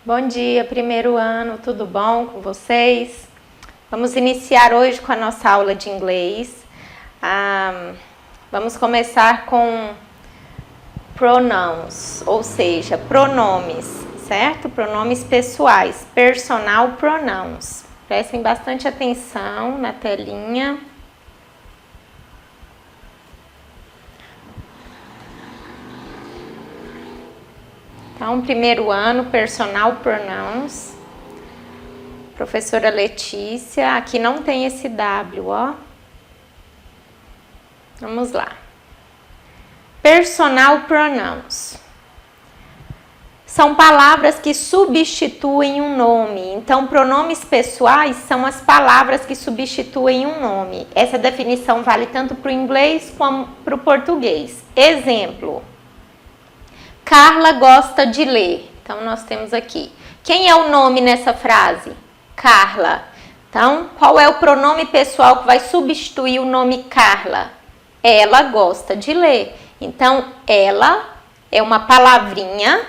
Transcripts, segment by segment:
Bom dia, primeiro ano, tudo bom com vocês? Vamos iniciar hoje com a nossa aula de inglês. Vamos começar com pronouns, ou seja, pronomes, certo? Pronomes pessoais, personal pronouns. Prestem bastante atenção na telinha. Então, primeiro ano, personal pronouns. Professora Letícia, aqui não tem esse W, ó. Vamos lá. Personal pronouns. São palavras que substituem um nome. Então, pronomes pessoais são as palavras que substituem um nome. Essa definição vale tanto para o inglês como para o português. Exemplo. Carla gosta de ler. Então, nós temos aqui. Quem é o nome nessa frase? Carla. Então, qual é o pronome pessoal que vai substituir o nome Carla? Ela gosta de ler. Então, ela é uma palavrinha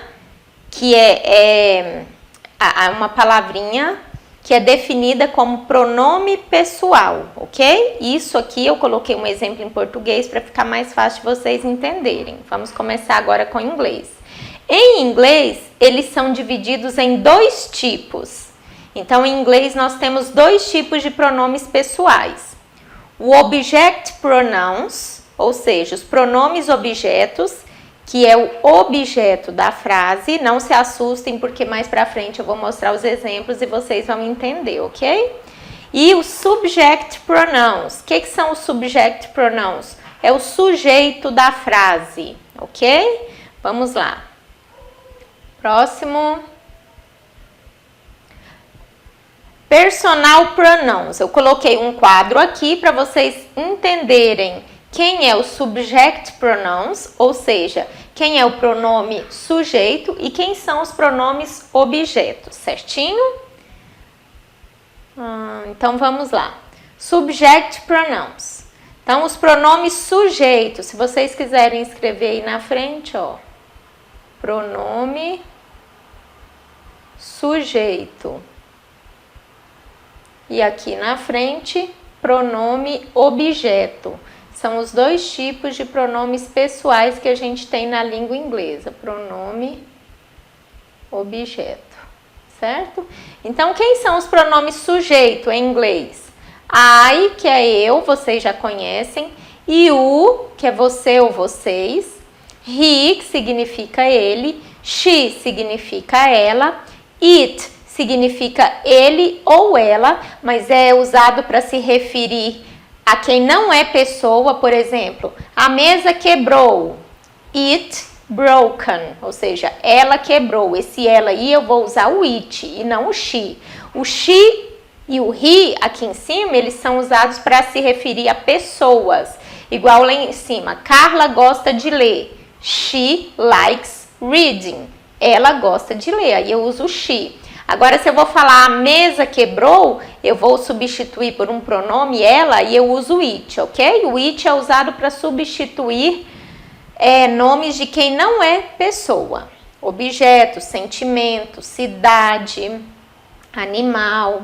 que é uma palavrinha que é definida como pronome pessoal, ok? Isso aqui eu coloquei um exemplo em português para ficar mais fácil de vocês entenderem. Vamos começar agora com o inglês. Em inglês, eles são divididos em dois tipos. Então, em inglês, nós temos dois tipos de pronomes pessoais. O object pronouns, ou seja, os pronomes objetos, que é o objeto da frase. Não se assustem, porque mais pra frente eu vou mostrar os exemplos e vocês vão entender, ok? E os subject pronouns. O que são os subject pronouns? É o sujeito da frase, ok? Vamos lá. Próximo. Personal pronouns. Eu coloquei um quadro aqui para vocês entenderem quem é o subject pronouns, ou seja, quem é o pronome sujeito e quem são os pronomes objetos, certinho? Então, vamos lá. Subject pronouns. Então, os pronomes sujeitos, se vocês quiserem escrever aí na frente, ó. Pronome sujeito. E aqui na frente, pronome objeto. São os dois tipos de pronomes pessoais que a gente tem na língua inglesa. Pronome, objeto, certo? Então, quem são os pronomes sujeito em inglês? I, que é eu, vocês já conhecem. You, que é você ou vocês. He, que significa ele. She, significa ela. It, significa ele ou ela, mas é usado para se referir a quem não é pessoa. Por exemplo, a mesa quebrou. It broken, ou seja, ela quebrou. Esse ela aí eu vou usar o it e não o she. O she e o he aqui em cima, eles são usados para se referir a pessoas. Igual lá em cima, Carla gosta de ler. She likes reading. Ela gosta de ler, aí eu uso o she. Agora, se eu vou falar a mesa quebrou, eu vou substituir por um pronome ela e eu uso it, ok? O it é usado para substituir nomes de quem não é pessoa. Objeto, sentimento, cidade, animal.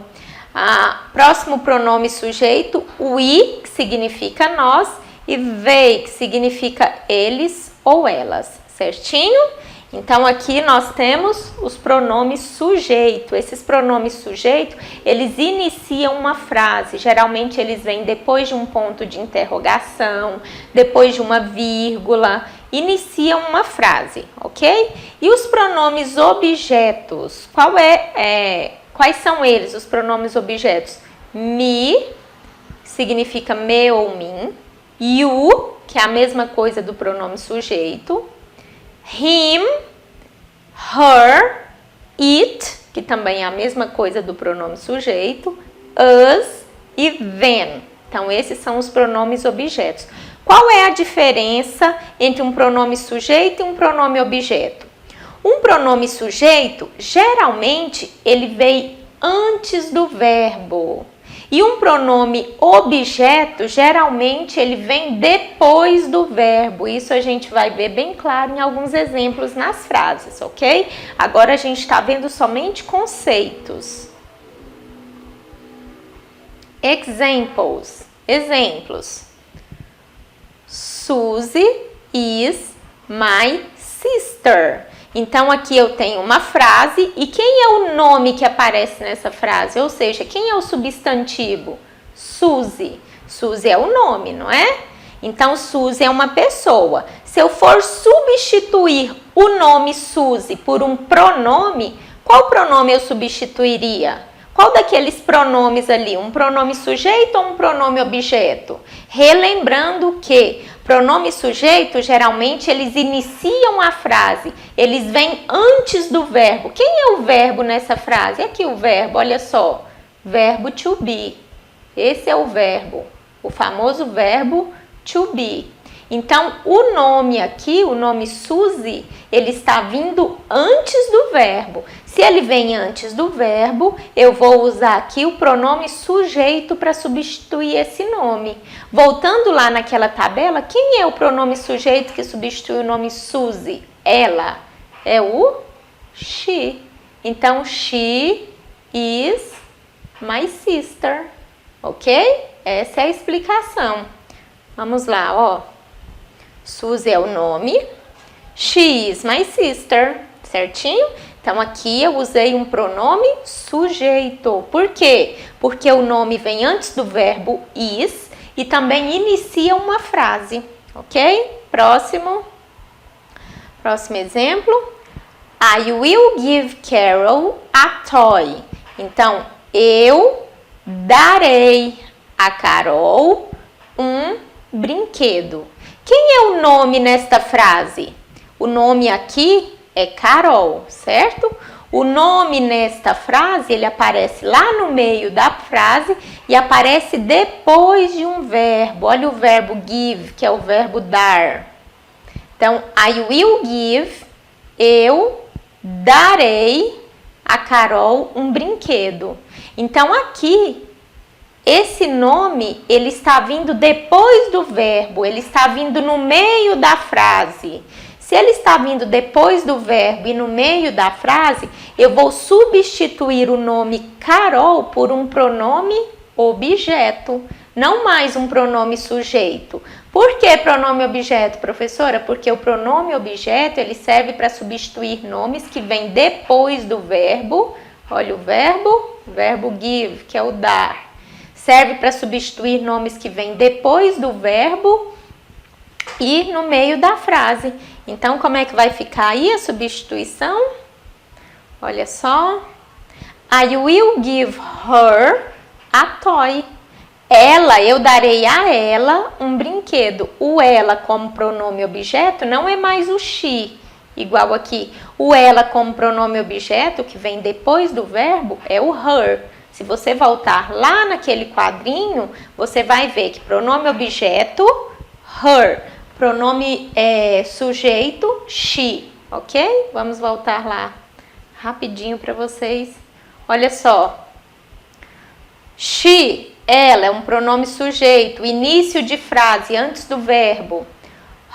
Próximo pronome sujeito, we, que significa nós, e they, que significa eles ou elas, certinho? Então, aqui nós temos os pronomes sujeito. Esses pronomes sujeito, eles iniciam uma frase. Geralmente, eles vêm depois de um ponto de interrogação, depois de uma vírgula. Iniciam uma frase, ok? E os pronomes objetos, quais são eles, os pronomes objetos? Me, significa me ou mim. You, que é a mesma coisa do pronome sujeito. Him, her, it, que também é a mesma coisa do pronome sujeito, us e them. Então, esses são os pronomes objetos. Qual é a diferença entre um pronome sujeito e um pronome objeto? Um pronome sujeito, geralmente, ele vem antes do verbo. E um pronome objeto, geralmente ele vem depois do verbo. Isso a gente vai ver bem claro em alguns exemplos nas frases, ok? Agora a gente está vendo somente conceitos. Examples. Exemplos. Suzy is my sister. Então, aqui eu tenho uma frase e quem é o nome que aparece nessa frase? Ou seja, quem é o substantivo? Suzy. Suzy é o nome, não é? Então, Suzy é uma pessoa. Se eu for substituir o nome Suzy por um pronome, qual pronome eu substituiria? Qual daqueles pronomes ali? Um pronome sujeito ou um pronome objeto? Relembrando que pronome sujeito, geralmente, eles iniciam a frase. Eles vêm antes do verbo. Quem é o verbo nessa frase? Aqui o verbo, olha só. Verbo to be. Esse é o verbo. O famoso verbo to be. Então, o nome aqui, o nome Suzy, ele está vindo antes do verbo. Se ele vem antes do verbo, eu vou usar aqui o pronome sujeito para substituir esse nome. Voltando lá naquela tabela, quem é o pronome sujeito que substitui o nome Suzy? Ela. É o she. Então, she is my sister. Ok? Essa é a explicação. Vamos lá, ó. Suzy é o nome. She is my sister. Certinho? Então, aqui eu usei um pronome sujeito. Por quê? Porque o nome vem antes do verbo is e também inicia uma frase. Ok? Próximo exemplo. I will give Carol a toy. Então, eu darei a Carol um brinquedo. Quem é o nome nesta frase? O nome aqui é Carol, certo? O nome nesta frase, ele aparece lá no meio da frase e aparece depois de um verbo. Olha o verbo give, que é o verbo dar. Então, I will give, eu darei a Carol um brinquedo. Então, aqui, esse nome, ele está vindo depois do verbo, ele está vindo no meio da frase. Se ele está vindo depois do verbo e no meio da frase, eu vou substituir o nome Carol por um pronome objeto, não mais um pronome sujeito. Por que pronome objeto, professora? Porque o pronome objeto, ele serve para substituir nomes que vêm depois do verbo. Olha o verbo give, que é o dar. Serve para substituir nomes que vêm depois do verbo e no meio da frase. Então, como é que vai ficar aí a substituição? Olha só. I will give her a toy. Eu darei a ela um brinquedo. O ela como pronome objeto não é mais o she, igual aqui. O ela como pronome objeto, que vem depois do verbo, é o her. Se você voltar lá naquele quadrinho, você vai ver que pronome objeto, her. Pronome sujeito, she, ok? Vamos voltar lá rapidinho para vocês. Olha só. She, ela, é um pronome sujeito, início de frase, antes do verbo.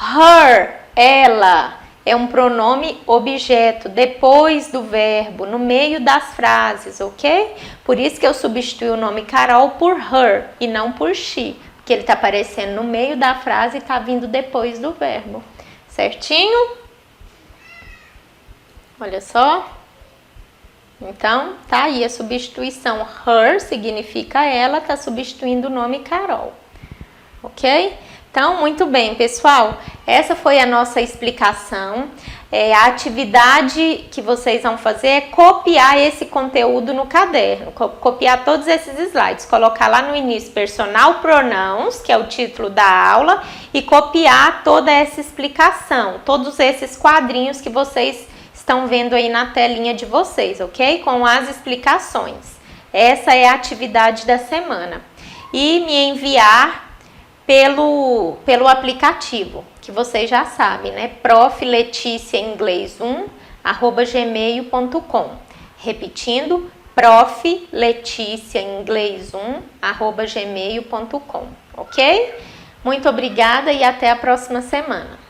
Her, ela, é um pronome objeto, depois do verbo, no meio das frases, ok? Por isso que eu substituí o nome Carol por her e não por she. Que ele está aparecendo no meio da frase e está vindo depois do verbo. Certinho? Olha só. Então, tá aí a substituição. Her significa ela, está substituindo o nome Carol. Ok? Então, muito bem, pessoal. Essa foi a nossa explicação. A atividade que vocês vão fazer é copiar esse conteúdo no caderno, copiar todos esses slides, colocar lá no início personal pronouns, que é o título da aula, e copiar toda essa explicação, todos esses quadrinhos que vocês estão vendo aí na telinha de vocês, ok? Com as explicações. Essa é a atividade da semana. E me enviar pelo aplicativo, que vocês já sabem, né? profleticiainglês1@gmail.com. Repetindo, profleticiainglês1@gmail.com, ok? Muito obrigada e até a próxima semana.